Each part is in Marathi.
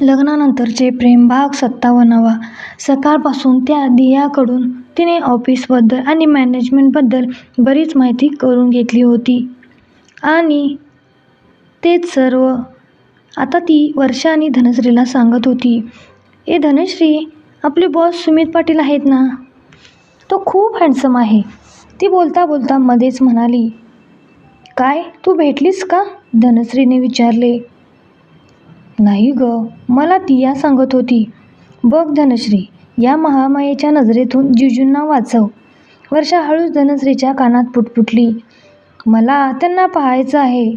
लग्नानंतरचे प्रेम भाग 57वा. सकाळपासून त्या दियाकडून तिने ऑफिसबद्दल आणि मॅनेजमेंटबद्दल बरीच माहिती करून घेतली होती. आणि तेच सर्व आता ती वर्षा आणि धनश्रीला सांगत होती. ए धनश्री, आपले बॉस सुमित पाटील आहेत ना, तो खूप हँडसम आहे. ती बोलता बोलता मध्येच म्हणाली. काय, तू भेटलीस का? धनश्रीने विचारले. नाही ग, मला दिया सांगत होती. बघ धनश्री, या महामायेच्या नजरेतून जिजूंना वाचव. वर्षा हळूच धनश्रीच्या कानात पुटपुटली. मला त्यांना पाहायचं आहे.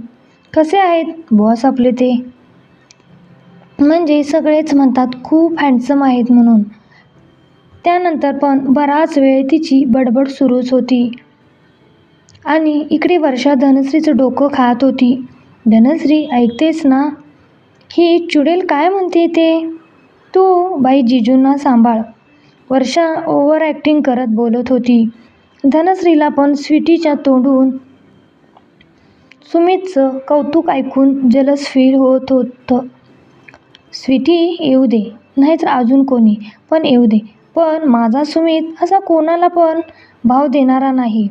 कसे आहेत बॉस आपले ते? म्हणजे सगळेच म्हणतात खूप हँडसम आहेत म्हणून. त्यानंतर पण बराच वेळ तिची बडबड सुरूच होती. आणि इकडे वर्षा धनश्रीचं डोकं खात होती. धनश्री, ऐकतेस ना? ही चुडेल काय म्हणते ते? तू बाई जिजूंना सांभाळ. वर्षा ओव्हर ॲक्टिंग करत बोलत होती. धनश्रीला पण स्वीटीच्या तोंडून सुमितचं कौतुक ऐकून जलस फील होत होतं. स्वीटी येऊ दे, नाहीतर अजून कोणी पण येऊ दे, पण माझा सुमित असा कोणाला पण भाव देणारा नाही.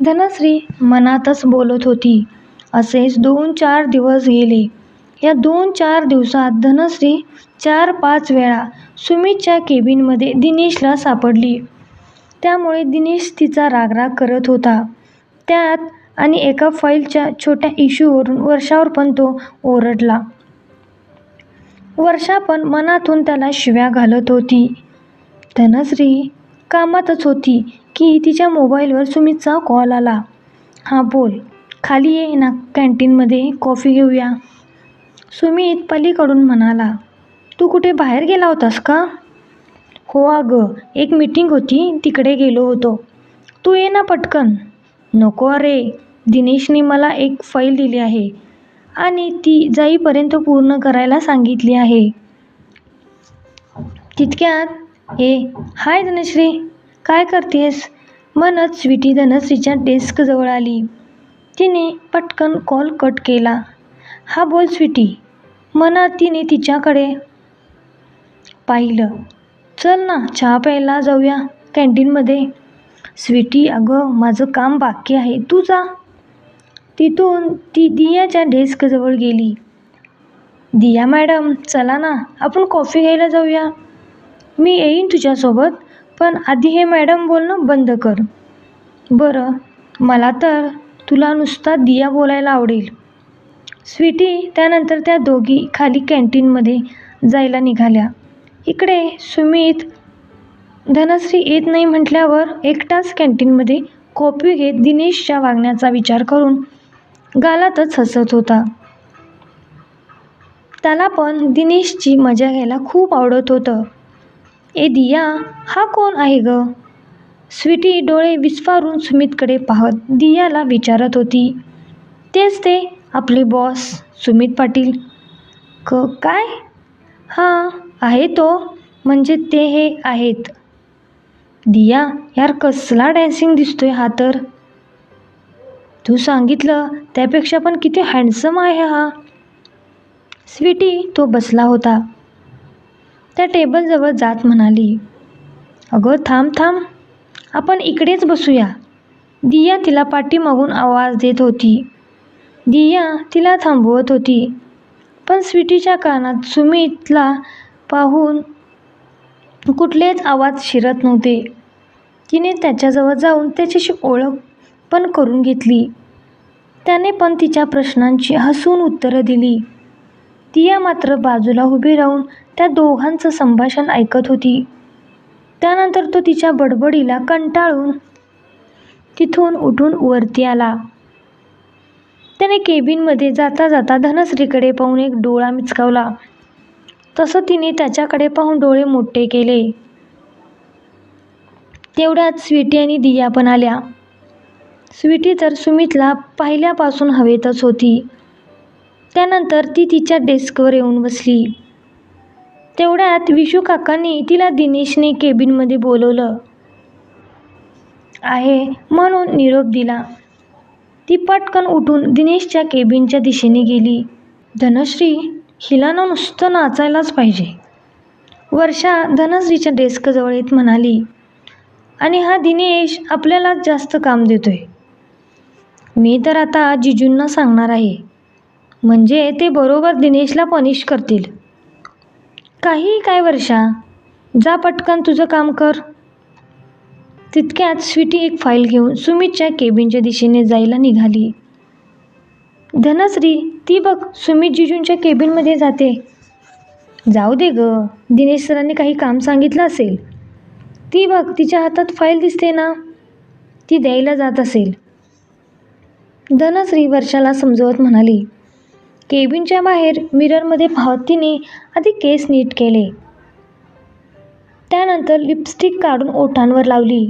धनश्री मनातच बोलत होती. असेच 2-4 दिवस गेले. या 2-4 दिवसात धनश्री 4-5 वेळा सुमितच्या केबिनमध्ये दिनेशला सापडली. त्यामुळे दिनेश तिचा रागराग करत होता. त्यात आणि एका फाईलच्या छोट्या इश्यूवरून वर्षावर पण तो ओरडला. वर्षा पण मनातून त्याला शिव्या घालत होती. धनश्री कामातच होती की तिच्या मोबाईलवर सुमितचा कॉल आला. हां बोल, खाली ये ना, कॅन्टीनमध्ये कॉफी घेऊया. सुमित पलीकडून म्हणाला. तू कुठे बाहेर गेला होतास का? हो अगं, एक मीटिंग होती, तिकडे गेलो होतो. तू ये ना पटकन. नको अरे, दिनेशने मला एक फाईल दिली आहे आणि ती जाईपर्यंत पूर्ण करायला सांगितली आहे. तितक्यात हाय धनश्री, काय करतेस म्हणत स्वीटी धनश्रीच्या डेस्कजवळ आली. तिने पटकन कॉल कट केला. हा बोल स्वीटी, म्हणत तिने तिच्याकडे पाहिलं. चल ना, चहा प्यायला जाऊया कॅन्टीनमध्ये. स्वीटी, अगं माझं काम बाकी आहे, तू जा. तिथून ती दियाच्या डेस्कजवळ गेली. दिया मॅडम, चला ना, आपण कॉफी घ्यायला जाऊया. मी येईन तुझ्यासोबत, पण आधी हे मॅडम बोलणं बंद कर. बरं, मला तर तुला नुसता दिया बोलायला आवडेल. स्वीटी त्यानंतर त्या दोघी खाली कॅन्टीनमध्ये जायला निघाल्या. इकडे सुमित धनश्री येत नाही म्हटल्यावर एकटाच कॅन्टीनमध्ये कॉफी घेत दिनेशच्या वागण्याचा विचार करून गालातच हसत होता. त्याला पण दिनेशची मजा घ्यायला खूप आवडत होतं. ए दिया, हा कोण आहे ग? स्वीटी डोळे विस्फारून सुमितकडे पाहत दियाला विचारत होती. तेच ते आपले बॉस सुमित पाटील. काय? हां, आहे तो, म्हणजे ते हे आहेत. दिया, यार कसला डॅन्सिंग दिसतोय हा तर. तू सांगितलं त्यापेक्षा पण किती हँडसम आहे हा. स्वीटी तो बसला होता त्या टेबलजवळ जात म्हणाली. अगं थांब थांब, आपण इकडेच बसूया. दिया तिला पाठीमागून आवाज देत होती. दिया तिला थांबवत होती, पण स्वीटीच्या कानात सुमितला पाहून कुठलेच आवाज शिरत नव्हते. तिने त्याच्याजवळ जाऊन त्याच्याशी ओळख पण करून घेतली. त्याने पण तिच्या प्रश्नांची हसून उत्तरं दिली. दिया मात्र बाजूला उभी राहून त्या दोघांचं संभाषण ऐकत होती. त्यानंतर तो तिच्या बडबडीला कंटाळून तिथून उठून वरती आला. त्याने केबिनमध्ये जाता जाता धनश्रीकडे पाहून एक डोळा मिचकावला. तसं तिने त्याच्याकडे पाहून डोळे मोठे केले. तेवढ्यात स्वीटी आणि दिया पण आल्या. स्वीटी तर सुमितला पाहिल्यापासून हवेतच होती. त्यानंतर ती तिच्या डेस्कवर येऊन बसली. तेवढ्यात विशू काकांनी तिला दिनेशने केबिनमध्ये बोलवलं आहे म्हणून निरोप दिला. ती पटकन उठून दिनेशच्या केबिनच्या दिशेने गेली. धनश्री, हिला ना नुसतं नाचायलाच पाहिजे. वर्षा धनश्रीच्या डेस्कजवळ येत म्हणाली, आणि हा दिनेश आपल्याला जास्त काम देतोय. मी तर आता जिजूंना सांगणार आहे, म्हणजे ते बरोबर दिनेशला पनिश करतील. काही काय वर्षा, जा पटकन तुझं काम कर. तितक्यात स्वीटी एक फाईल घेऊन सुमितच्या केबिनच्या दिशेने जायला निघाली. धनश्री, ती बघ सुमित जिजूंच्या केबिनमध्ये जाते. जाऊ दे ग, दिनेश सरांनी काही काम सांगितलं असेल. ती बघ तिच्या हातात फाईल दिसते ना, ती द्यायला जात असेल. धनश्री वर्षाला समजवत म्हणाली. केबिनच्या बाहेर मिररमध्ये पाहत तिने आधी केस नीट केले. त्यानंतर लिपस्टिक काढून ओठांवर लावली.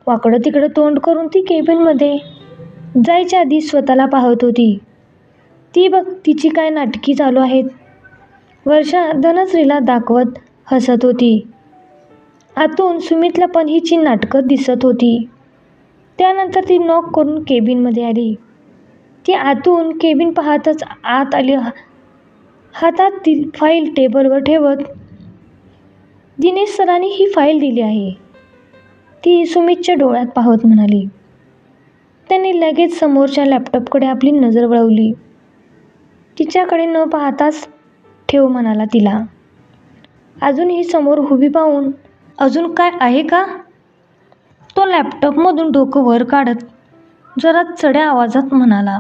वाकडं तिकडं तोंड करून ती केबिनमध्ये जायच्या आधी स्वतःला पाहत होती. ती बघ तिची काय नाटकी चालू आहेत. वर्षा धनश्रीला दाखवत हसत होती. आतून सुमितला पण हिची नाटकं दिसत होती. त्यानंतर ती नॉक करून केबिनमध्ये आली. ती आतून केबिन पाहतच आत आली. हातात ती फाईल टेबलवर ठेवत, दिनेश सरांनी ही फाईल दिली आहे, ती सुमितच्या डोळ्यात पाहत म्हणाली. त्यांनी लगेच समोरच्या लॅपटॉपकडे आपली नजर वळवली. तिच्याकडे न पाहताच ठेव म्हणाला तिला. अजूनही समोर उभी पाहून, अजून काय आहे का? तो लॅपटॉपमधून डोकं वर काढत जरा चढ्या आवाजात म्हणाला.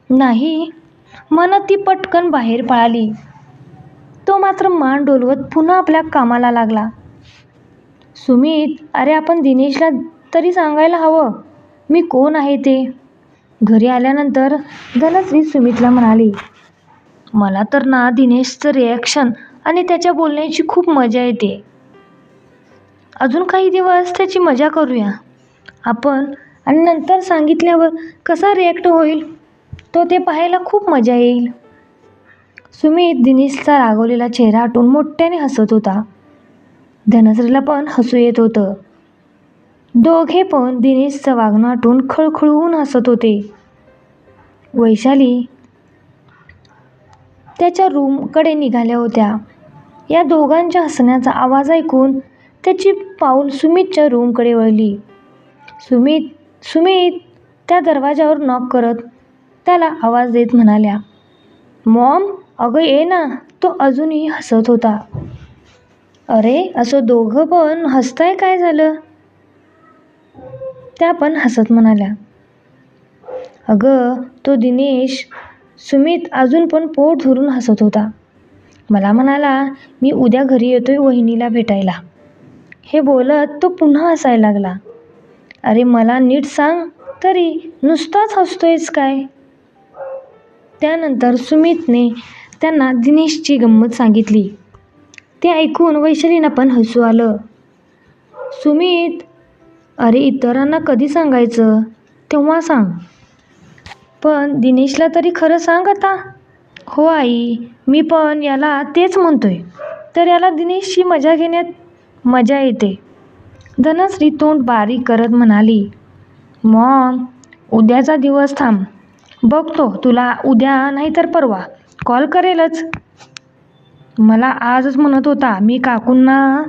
नाही म्हणत ती पटकन बाहेर पळाली. तो मात्र मान डोलवत पुन्हा आपल्या कामाला लागला. सुमित, अरे आपण दिनेशला तरी सांगायला हवं मी कोण आहे ते. घरी आल्यानंतर धनश्री सुमितला म्हणाली, मला तर ना दिनेशचं रिॲक्शन आणि त्याच्या बोलण्याची खूप मजा येते. अजून काही दिवस त्याची मजा करूया आपण, आणि नंतर सांगितल्यावर कसा रिॲक्ट होईल तो ते पाहायला खूप मजा येईल. सुमित दिनेशचा रागवलेला चेहरा आठवून मोठ्याने हसत होता. धनश्रीला पण हसू येत होतं. दोघे पण दिनेशचं वागणं आठवून खळखळून हसत होते. वैशाली त्याच्या रूमकडे निघाल्या होत्या. या दोघांच्या हसण्याचा आवाज ऐकून त्याची पाऊल सुमितच्या रूमकडे वळली. सुमित सुमित त्या दरवाजावर नॉक करत त्याला आवाज देत म्हणाल्या. मॉम, अगं ये ना. तो अजूनही हसत होता. अरे असं दोघं पण हसताय, काय झालं? त्या पण हसत म्हणाल्या. अगं तो दिनेश. सुमित अजून पण पोट धरून हसत होता. मला म्हणाला, मी उद्या घरी येतोय वहिनीला भेटायला. हे बोलत तो पुन्हा हसायला लागला. अरे मला नीट सांग तरी, नुसताच हसतोयस काय? त्यानंतर सुमितने त्यांना दिनेशची गंमत सांगितली. ते ऐकून वैशालीला पण हसू आलं. सुमित, अरे इतरांना कधी सांगायचं तेव्हा सांग, पण दिनेशला तरी खरं सांग आता. हो आई, मी पण याला तेच म्हणतोय, तर याला दिनेशची मजा घेण्यात मजा येते. धनश्री तोंड बारीक करत म्हणाली. मॉम, उद्याचा दिवस थांब, बघतो तुला उद्या नाहीतर परवा कॉल करेलच. मला आजच म्हणत होता मी काकूंना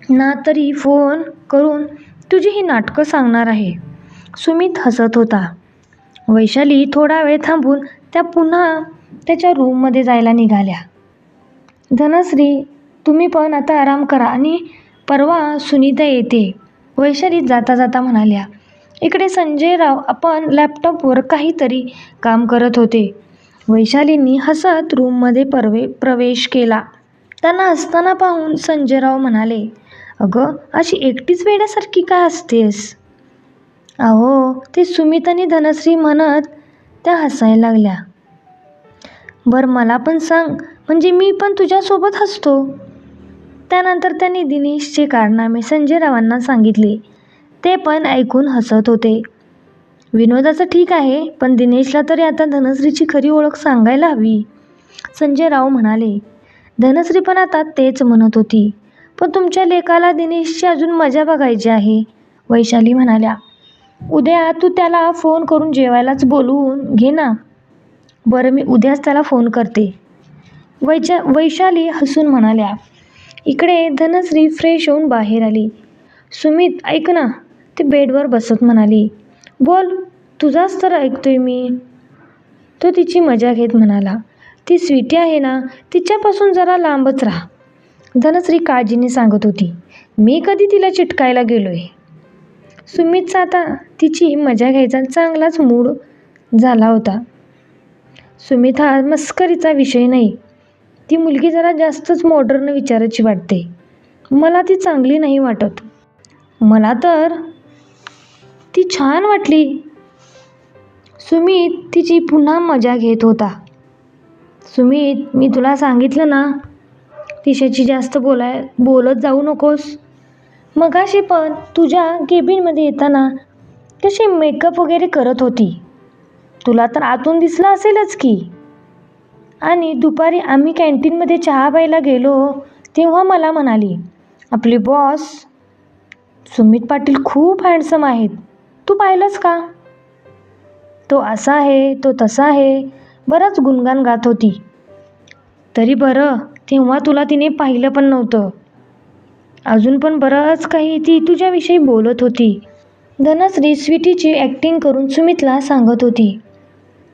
ना तरी फोन करून तुझी ही नाटकं सांगणार आहे. सुमित हसत होता. वैशाली थोडा वेळ थांबून त्या पुन्हा त्याच्या रूममध्ये जायला निघाल्या. धनश्री, तुम्ही पण आता आराम करा आणि परवा सुनीता येते, वैशाली जाता जाता म्हणाल्या. इकडे संजयराव आपण लॅपटॉपवर काहीतरी काम करत होते. वैशालींनी हसत रूममध्ये प्रवेश केला. त्यांना हसताना पाहून संजयराव म्हणाले, अगं अशी एकटीच वेड्यासारखी काय असतेस? अहो ते सुमित आणि धनश्री म्हणत त्या हसायला लागल्या. बरं मला पण सांग, म्हणजे मी पण तुझ्यासोबत हसतो. त्यानंतर त्यांनी दिनेशचे कारनामे संजयरावांना सांगितले. ते पण ऐकून हसत होते. विनोदाचं ठीक आहे, पण दिनेशला तरी आता धनश्रीची खरी ओळख सांगायला हवी, संजयराव म्हणाले. धनश्री पण आता तेच म्हणत होती. पण तुमच्या लेकाला दिनेशची अजून मजा बघायची आहे, वैशाली म्हणाल्या. उद्या तू त्याला फोन करून जेवायलाच बोलवून घे ना. बरं, मी उद्याच त्याला फोन करते, वैशाली हसून म्हणाल्या. इकडे धनश्री फ्रेश होऊन बाहेर आली. सुमित, ऐक ना, ती बेडवर बसत म्हणाली. बोल, तुझाच तर ऐकतोय मी. तो तिची मजा घेत म्हणाला. ती स्वीटी आहे ना, तिच्यापासून जरा लांबच राहा. धनश्री काळजीने सांगत होती. मी कधी तिला चिटकायला गेलोय. सुमितचा आता तिची मजा घ्यायचा चांगलाच मूड झाला होता. सुमित हा मस्करीचा विषय नाही. ती मुलगी जरा जास्तच मॉडर्न विचाराची वाटते. मला ती चांगली नाही वाटत. मला तर ती छान वाटली. सुमित तिची पुन्हा मजा घेत होता. सुमित, मी तुला सांगितलं ना, तिच्याशी जास्त बोलत जाऊ नकोस. मगाशी पण तुझ्या केबिनमध्ये येताना कशी मेकअप वगैरे करत होती. तुला तर आतून दिसलं असेलच की. आणि दुपारी आम्ही कॅन्टीनमध्ये चहा प्यायला गेलो तेव्हा मला म्हणाली, आपले बॉस सुमित पाटील खूप हँडसम आहेत. तू पाहिलंस का? तो असा आहे, तो तसा आहे, बरंच गुणगान गात होती. तरी बरं, तेव्हा तुला तिने पाहिलं पण नव्हतं. अजून पण बरंच काही ती तुझ्याविषयी बोलत होती. धनश्री स्वीटीची ॲक्टिंग करून सुमितला सांगत होती.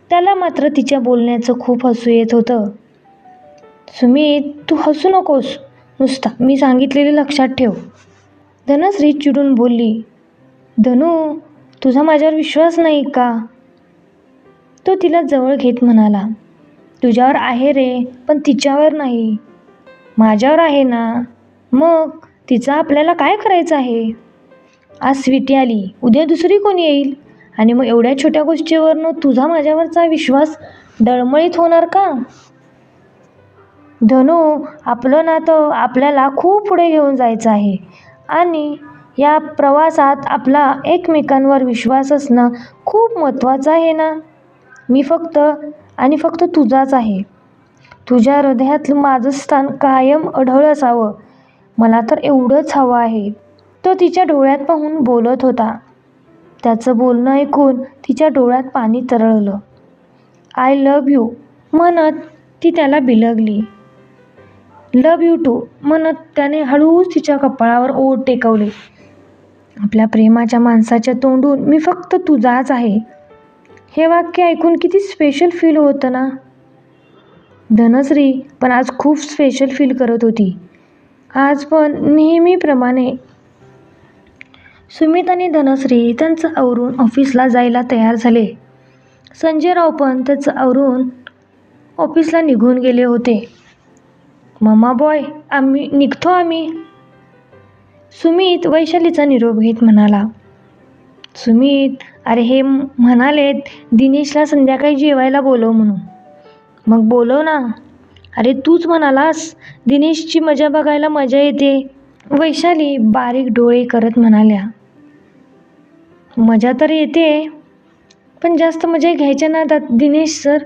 त्याला मात्र तिच्या बोलण्याचं खूप हसू येत होतं. सुमित, तू हसू नकोस, नुसता मी सांगितलेले लक्षात ठेव. धनश्री चिडून बोलली. धनू, तुझा माझ्यावर विश्वास नाही का? तो तिला जवळ घेत म्हणाला. तुझ्यावर आहे रे, पण तिच्यावर नाही. माझ्यावर आहे ना. मग तिचं आपल्याला काय करायचं आहे? आज स्वीटी आली, उद्या दुसरी कोण येईल? आणि मग एवढ्या छोट्या गोष्टीवरनं तुझा माझ्यावरचा विश्वास डळमळीत होणार का? धनू, आपलं नातं आपल्याला खूप पुढे घेऊन जायचं आहे. आणि या प्रवासात आपला एकमेकांवर विश्वास असणं खूप महत्त्वाचं आहे ना. मी फक्त तुझाच आहे. तुझ्या हृदयात माझं स्थान कायम अढळ असावं, मला तर एवढंच हवं आहे. तो तिच्या डोळ्यात पाहून बोलत होता. त्याचं बोलणं ऐकून तिच्या डोळ्यात पाणी तरळलं. आय लव्ह यू म्हणत ती त्याला बिलगली. लव्ह यू टू म्हणत त्याने हळूच तिच्या कपाळावर ओठ टेकवले. आपल्या प्रेमाच्या माणसाच्या तोंडून मी फक्त तुझाच आहे, हे वाक्य ऐकून किती स्पेशल फील होतं ना. धनश्री पण आज खूप स्पेशल फील करत होती. आज पण नेहमीप्रमाणे सुमित आणि धनश्री त्यांचं आवरून ऑफिसला जायला तयार झाले. संजयराव पण त्याचं आवरून ऑफिसला निघून गेले होते. मम्मा बॉय, निघतो आम्ही. सुमित वैशालीचा निरोप घेत म्हणाला. सुमित, अरे हे म्हणालेत दिनेशला संध्याकाळी जेवायला बोलव म्हणून. मग बोलव ना. अरे तूच म्हणालास दिनेशची मजा बघायला मजा येते. वैशाली बारीक डोळे करत म्हणाल्या. मजा तर येते, पण जास्त मजा घ्यायच्या नादात दिनेश सर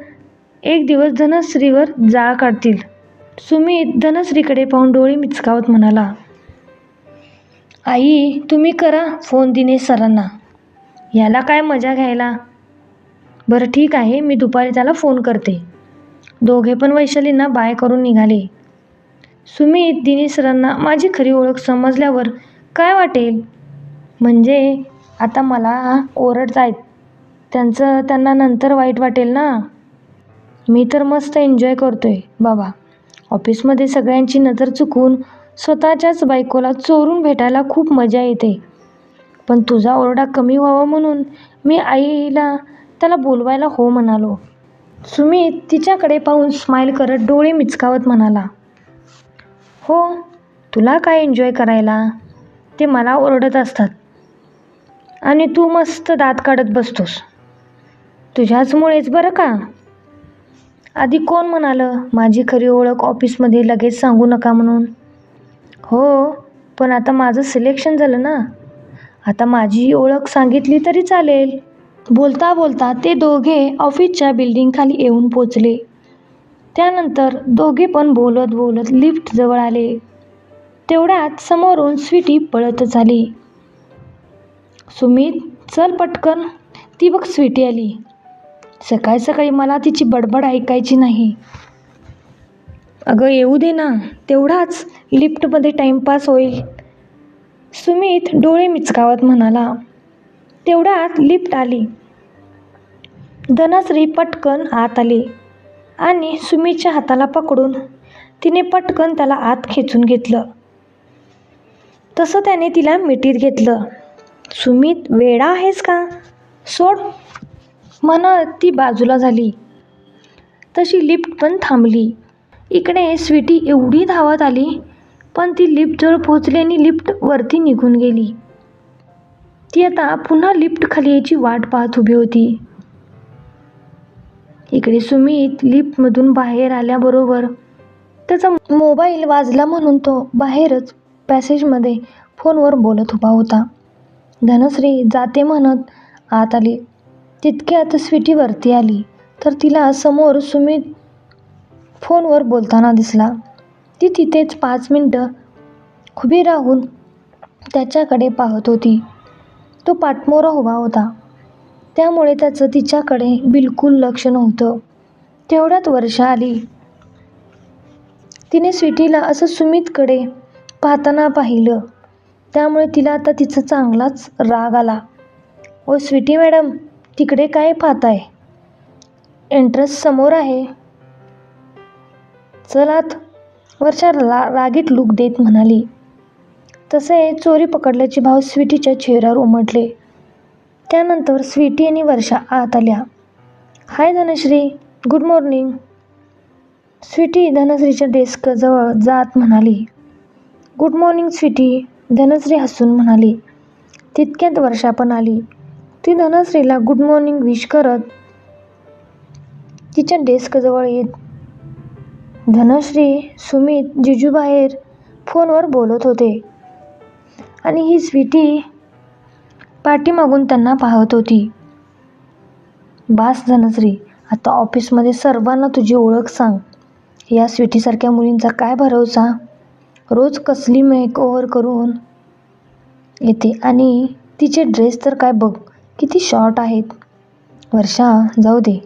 एक दिवस धनश्रीवर जाळ काढतील. सुमित धनश्रीकडे पाहून डोळे मिचकावत म्हणाला. आई, तुम्ही करा फोन दिनेश सरांना. याला काय मजा घ्यायला. बरं ठीक आहे, मी दुपारी त्याला फोन करते. दोघे पण वैशालींना बाय करून निघाले. सुमित, दिनेश सरांना माझी खरी ओळख समजल्यावर काय वाटेल? म्हणजे आता मला ओरडतायत, त्यांना नंतर वाईट वाटेल ना. मी तर मस्त एन्जॉय करतोय बाबा. ऑफिसमध्ये सगळ्यांची नजर चुकून स्वतःच्याच बायकोला चोरून भेटायला खूप मजा येते. पण तुझा ओरडा कमी व्हावा म्हणून मी आईला त्याला बोलवायला हो म्हणालो. सुमित तिच्याकडे पाहून स्माईल करत डोळे मिचकावत म्हणाला. हो, तुला काय एन्जॉय करायला? ते मला ओरडत असतात आणि तू मस्त दात काढत बसतोस. तुझ्याचमुळेच बरं का. आधी कोण म्हणालं माझी खरी ओळख ऑफिसमध्ये लगेच सांगू नका म्हणून? हो, पण आता माझं सिलेक्शन झालं ना. आता माझी ओळख सांगितली तरी चालेल. बोलता बोलता ते दोघे ऑफिसच्या बिल्डिंगखाली येऊन पोचले. त्यानंतर दोघे पण बोलत बोलत लिफ्ट जवळ आले. तेवढ्यात समोरून स्वीटी पळतच आली. सुमित, चल पटकन, ती बघ स्वीटी आली. सकाळी सकाळी मला तिची बडबड ऐकायची नाही. अगं येऊ दे ना, तेवढाच लिफ्टमध्ये टाईमपास होईल, सुमित डोळे मिचकावत म्हणाला. तेवढ्यात लिफ्ट आली. धनश्री पटकन आत आली आणि सुमितच्या हाताला पकडून तिने पटकन त्याला आत खेचून घेतलं. तसं त्याने तिला मिठीत घेतलं. सुमित, वेडा आहेस का? सोड म्हणत ती बाजूला झाली. तशी लिफ्ट पण थांबली. इकडे स्वीटी एवढी धावत आली, पण ती लिफ्टजवळ पोहोचली आणि लिफ्ट वरती निघून गेली. ती आता पुन्हा लिफ्ट खाली यायची वाट पाहत उभी होती. इकडे सुमित लिफ्टमधून बाहेर आल्याबरोबर त्याचा मोबाईल वाजला म्हणून तो बाहेरच पॅसेजमध्ये फोनवर बोलत उभा होता. धनश्री जाते म्हणत आत आली. तितक्यात स्वीटी वरती आली तर तिला समोर सुमित फोनवर बोलताना दिसला. ती तिथेच 5 मिनिटं उभी राहून त्याच्याकडे पाहत होती. तो पाठमोरा उभा होता, त्यामुळे त्याचं तिच्याकडे बिलकुल लक्ष नव्हतं. तेवढ्यात वर्षा आली. तिने स्वीटीला असं सुमितकडे पाहताना पाहिलं, त्यामुळे तिला आता तिचा चांगलाच राग आला. ओ स्वीटी मॅडम, तिकडे काय पाहताय? एंट्रन्स समोर आहे, चल आत, वर्षा रागीट लूक देत म्हणाली. तसे चोरी पकडल्याचे भाव स्वीटीच्या चेहऱ्यावर उमटले. त्यानंतर स्वीटी आणि वर्षा आत आल्या. हाय धनश्री, गुड मॉर्निंग, स्वीटी धनश्रीच्या डेस्कजवळ जात म्हणाली. गुड मॉर्निंग स्वीटी, धनश्री हसून म्हणाली. तितक्यात वर्षा पण आली. ती धनश्रीला गुड मॉर्निंग विश करत तिच्या डेस्कजवळ येत. धनश्री, सुमित, जिजू बाहेर फोनवर बोलत होते आणि ही स्वीटी पाठीमागून त्यांना पाहत होती. बास धनश्री, आता ऑफिसमध्ये सर्वांना तुझी ओळख सांग. या स्वीटीसारख्या मुलींचा काय भरवसा, रोज कसली मेकओव्हर करून येते आणि तिचे ड्रेस तर काय बघ, किती शॉर्ट आहेत. वर्षा, जाऊ दे,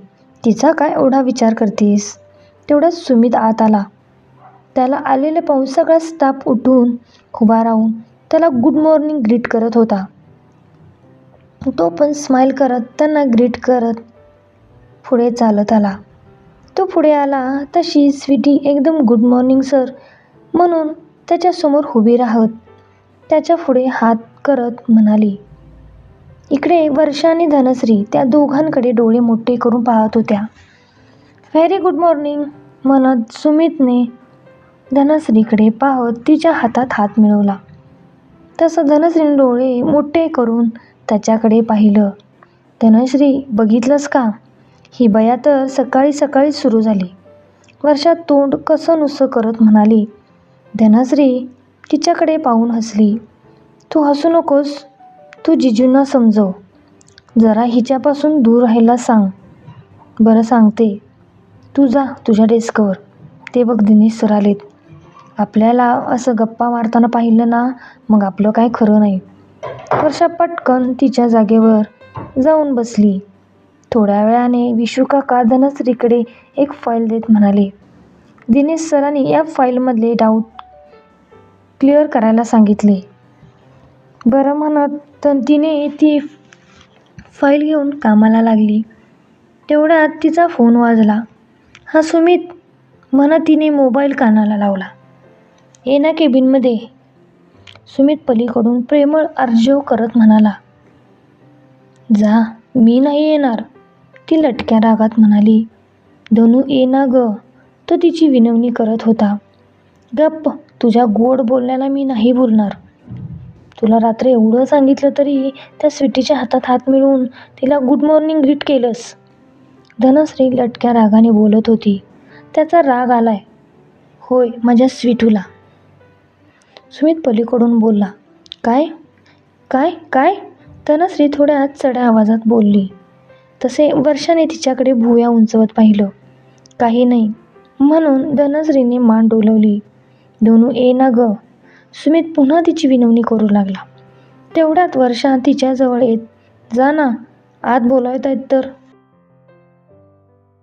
तिचा काय एवढा विचार करतेस. तेवढ्यात सुमित आत आला. त्याला आलेलं पाहून सगळा स्टाफ उठून उभा राहून त्याला गुड मॉर्निंग ग्रीट करत होता. तो पण स्माईल करत त्यांना ग्रीट करत पुढे चालत आला. तो पुढे आला तशी स्वीटी एकदम गुड मॉर्निंग सर म्हणून त्याच्यासमोर उभी राहत त्याच्या पुढे हात करत म्हणाली. इकडे वर्षा आणि धनश्री त्या दोघांकडे डोळे मोठे करून पाहत होत्या. व्हेरी गुड मॉर्निंग म्हणत सुमितने धनश्रीकडे पाहत तिच्या हातात हात मिळवला. तसं धनश्रीने डोळे मोठे करून त्याच्याकडे पाहिलं. धनश्री, बघितलंस का, ही बया तर सकाळी सकाळी सुरू झाली, वर्षा तोंड कसं नुसं करत म्हणाली. धनश्री तिच्याकडे पाहून हसली. तू हसू नकोस, तू जिजूंना समजव, जरा हिच्यापासून दूर राहायला सांग. बरं सांगते, तू जा तुझ्या डेस्कवर. ते बघ दिनेश सर आलेत. आपल्याला असं गप्पा मारताना पाहिलं ना, मग आपलं काय खरं नाही. वर्षा पटकन तिच्या जागेवर जाऊन बसली. थोड्या वेळाने विशूकाका धनश्रीकडे एक फाईल देत म्हणाले. दिनेश सरांनी या फाईलमधले डाऊट क्लिअर करायला सांगितले. बरं म्हणत तिने ती फाईल घेऊन कामाला लागली. तेवढ्यात तिचा फोन वाजला. हा सुमित म्हणत तिने मोबाईल कानाला लावला. ये ना केबिनमध्ये, सुमित पलीकडून प्रेमळ अर्जव करत म्हणाला. जा, मी नाही येणार, ती लटक्या रागात म्हणाली. धनू ये ना ग, तो तिची विनवणी करत होता. गप्प, तुझ्या गोड बोलण्याला मी नाही बोलणार. तुला रात्री एवढं सांगितलं तरी त्या स्वीटीच्या हातात हात मिळवून तिला गुड मॉर्निंग ग्रीट केलंस. धनश्री लटक्या रागाने बोलत होती. त्याचा राग आलाय. होय, माझ्या स्वीटूला, सुमित पलीकडून बोलला. काय काय काय धनश्री थोड्या चढ्या आवाजात बोलली. तसे वर्षाने तिच्याकडे भुवया उंचवत पाहिलं. काही नाही म्हणून धनश्रीने मान डोलवली. धनू ये ना ग, सुमित पुन्हा तिची विनवणी करू लागला. तेवढ्यात वर्षा तिच्याजवळ येत, जा ना, आत बोलावत आहेत तर.